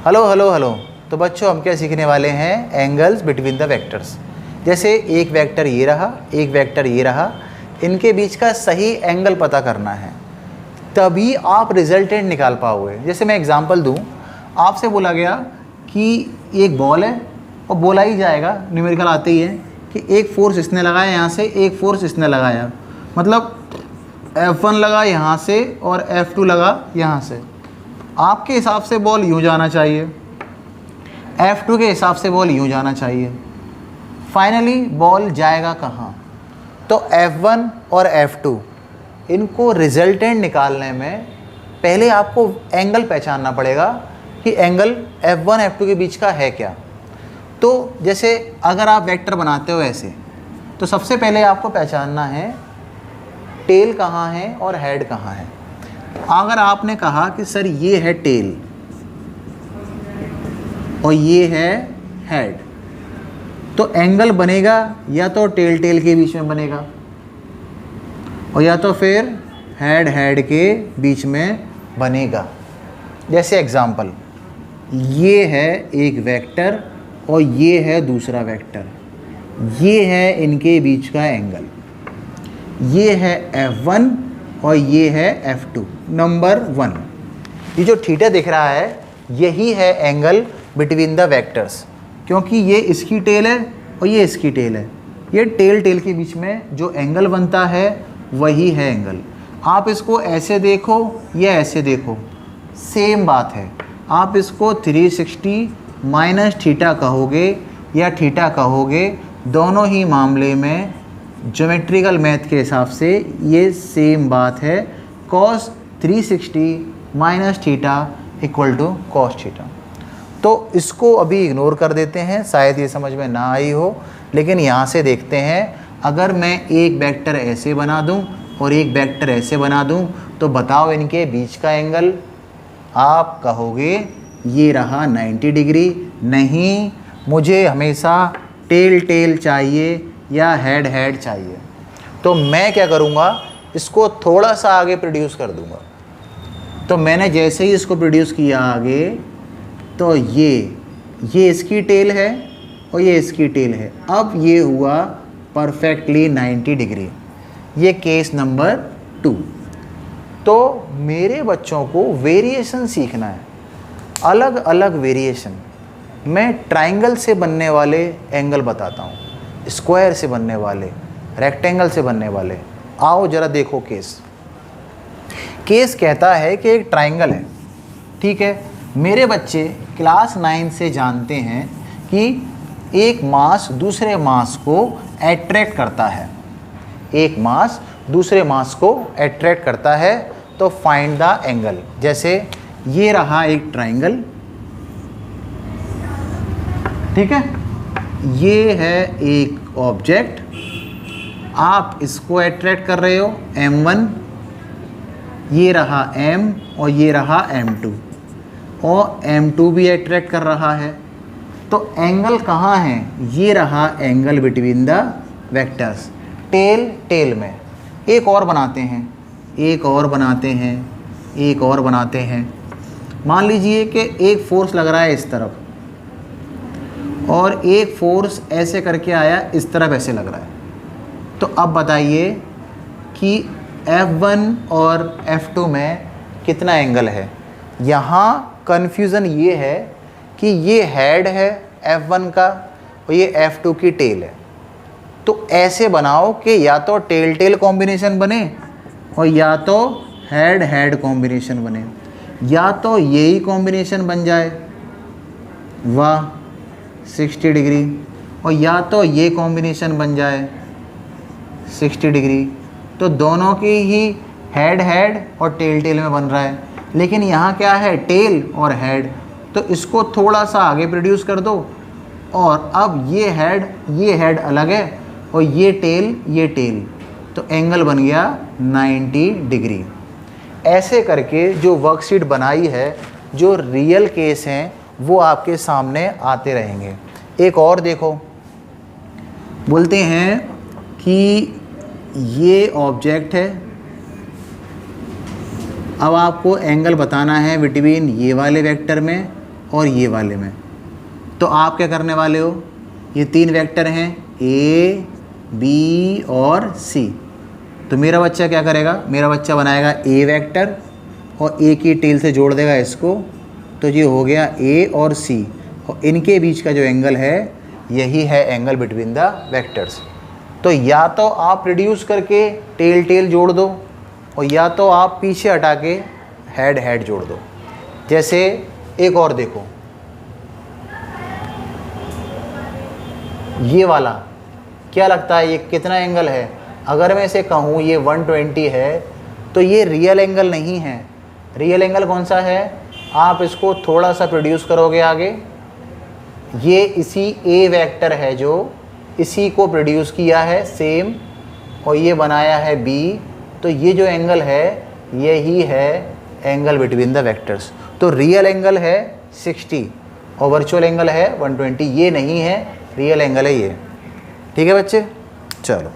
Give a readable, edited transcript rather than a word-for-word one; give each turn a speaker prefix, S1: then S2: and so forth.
S1: Hello hello hello. तो बच्चों हम क्या सीखने वाले हैं, एंगल्स बिटवीन द वेक्टर्स। जैसे एक वेक्टर ये रहा, एक वेक्टर ये रहा, इनके बीच का सही एंगल पता करना है, तभी आप रिजल्टेंट निकाल पाओगे। जैसे मैं एग्जांपल दूं, आपसे बोला गया कि एक बॉल है और बोला ही जाएगा, न्यूमेरिकल आते ही है कि एक फोर्स इसने लगाया यहाँ से, एक फोर्स इसने लगाया, मतलब F1 लगा यहाँ से और F2 लगा यहाँ से। आपके हिसाब से बॉल यूँ जाना चाहिए, F2 के हिसाब से बॉल यूँ जाना चाहिए। फाइनली बॉल जाएगा कहाँ? तो F1 और F2 इनको रिजल्टेंट निकालने में पहले आपको एंगल पहचानना पड़ेगा कि एंगल F1 F2 के बीच का है क्या। तो जैसे अगर आप वेक्टर बनाते हो ऐसे, तो सबसे पहले आपको पहचानना है टेल कहाँ है और हेड कहाँ है। अगर आपने कहा कि सर ये है टेल और ये है हेड, तो एंगल बनेगा या तो टेल टेल के बीच में बनेगा और या तो फिर हेड हेड के बीच में बनेगा। जैसे एग्जांपल, ये है एक वेक्टर और ये है दूसरा वेक्टर, ये है इनके बीच का एंगल, ये है F1 और ये है F2 नंबर 1। ये जो थीटा दिख रहा है यही है एंगल बिटवीन द वेक्टर्स, क्योंकि ये इसकी टेल है और ये इसकी टेल है। ये टेल टेल के बीच में जो एंगल बनता है वही है एंगल। आप इसको ऐसे देखो या ऐसे देखो, सेम बात है। आप इसको 360 माइनस थीटा कहोगे या थीटा कहोगे, दोनों ही मामले में ज्योमेट्रिकल मैथ के हिसाब से ये सेम बात है। cos 360 minus theta equal to cos theta. तो इसको अभी इग्नोर कर देते हैं, शायद ये समझ में ना आई हो, लेकिन यहाँ से देखते हैं। अगर मैं एक वेक्टर ऐसे बना दूँ और एक वेक्टर ऐसे बना दूँ, तो बताओ इनके बीच का एंगल। आप कहोगे ये रहा 90 डिग्री। नहीं, मुझे हमेशा टेल टेल चाहिए या हेड हेड चाहिए। तो मैं क्या करूँगा, इसको थोड़ा सा आगे प्रोड्यूस कर दूँगा। तो मैंने जैसे ही इसको प्रोड्यूस किया आगे, तो ये इसकी टेल है और ये इसकी टेल है। अब ये हुआ परफेक्टली 90 डिग्री। ये केस नंबर 2। तो मेरे बच्चों को वेरिएशन सीखना है, अलग अलग वेरिएशन। मैं ट्राइंगल से बनने वाले एंगल बताता हूँ, स्क्वायर से बनने वाले, रेक्टेंगल से बनने वाले। आओ ज़रा देखो केस। केस कहता है कि एक ट्राइंगल है, ठीक है। मेरे बच्चे क्लास 9 से जानते हैं कि एक मास दूसरे मास को अट्रैक्ट करता है, एक मास दूसरे मास को अट्रैक्ट करता है। तो फाइंड द एंगल। जैसे ये रहा एक ट्राइंगल, ठीक है। ये है एक ऑब्जेक्ट, आप इसको अट्रैक्ट कर रहे हो M1, ये रहा M और ये रहा M2, और M2 भी अट्रैक्ट कर रहा है। तो एंगल कहाँ है? ये रहा angle between the vectors, tail tail में। एक और बनाते हैं, एक और बनाते हैं, एक और बनाते हैं। मान लीजिए कि एक फोर्स लग रहा है इस तरफ और एक फोर्स ऐसे करके आया इस तरफ, ऐसे लग रहा है। तो अब बताइए कि F1 और F2 में कितना एंगल है। यहाँ कन्फ्यूज़न ये है कि ये हेड है F1 का और ये F2 की टेल है। तो ऐसे बनाओ कि या तो टेल टेल कॉम्बिनेशन बने और या तो हेड हेड कॉम्बिनेशन बने, या तो यही कॉम्बिनेशन बन जाए, वाह 60 डिग्री, और या तो ये कॉम्बिनेशन बन जाए 60 डिग्री। तो दोनों की ही हेड हेड और टेल टेल में बन रहा है। लेकिन यहाँ क्या है, टेल और हेड। तो इसको थोड़ा सा आगे प्रोड्यूस कर दो, और अब ये हेड अलग है और ये टेल, तो एंगल बन गया 90 डिग्री। ऐसे करके जो वर्कशीट बनाई है, जो रियल केस हैं, वो आपके सामने आते रहेंगे। एक और देखो, बोलते हैं कि ये ऑब्जेक्ट है, अब आपको एंगल बताना है बिटवीन ये वाले वेक्टर में और ये वाले में। तो आप क्या करने वाले हो, ये 3 वेक्टर हैं A, B और C। तो मेरा बच्चा क्या करेगा, मेरा बच्चा बनाएगा A वेक्टर और A की टेल से जोड़ देगा इसको, तो ये हो गया A और C, और इनके बीच का जो एंगल है यही है एंगल बिटवीन द वेक्टर्स। तो या तो आप रिड्यूस करके टेल टेल जोड़ दो, और या तो आप पीछे हटा के हेड हेड जोड़ दो। जैसे एक और देखो, ये वाला क्या लगता है, ये कितना एंगल है? अगर मैं इसे कहूँ ये 120 है, तो ये रियल एंगल नहीं है। रियल एंगल कौन सा है? आप इसको थोड़ा सा प्रोड्यूस करोगे आगे, ये इसी A वेक्टर है जो इसी को प्रोड्यूस किया है सेम, और ये बनाया है B। तो ये जो एंगल है यही है एंगल बिटवीन द वेक्टर्स। तो रियल एंगल है 60 और वर्चुअल एंगल है 120, ये नहीं है, रियल एंगल है ये। ठीक है बच्चे, चलो।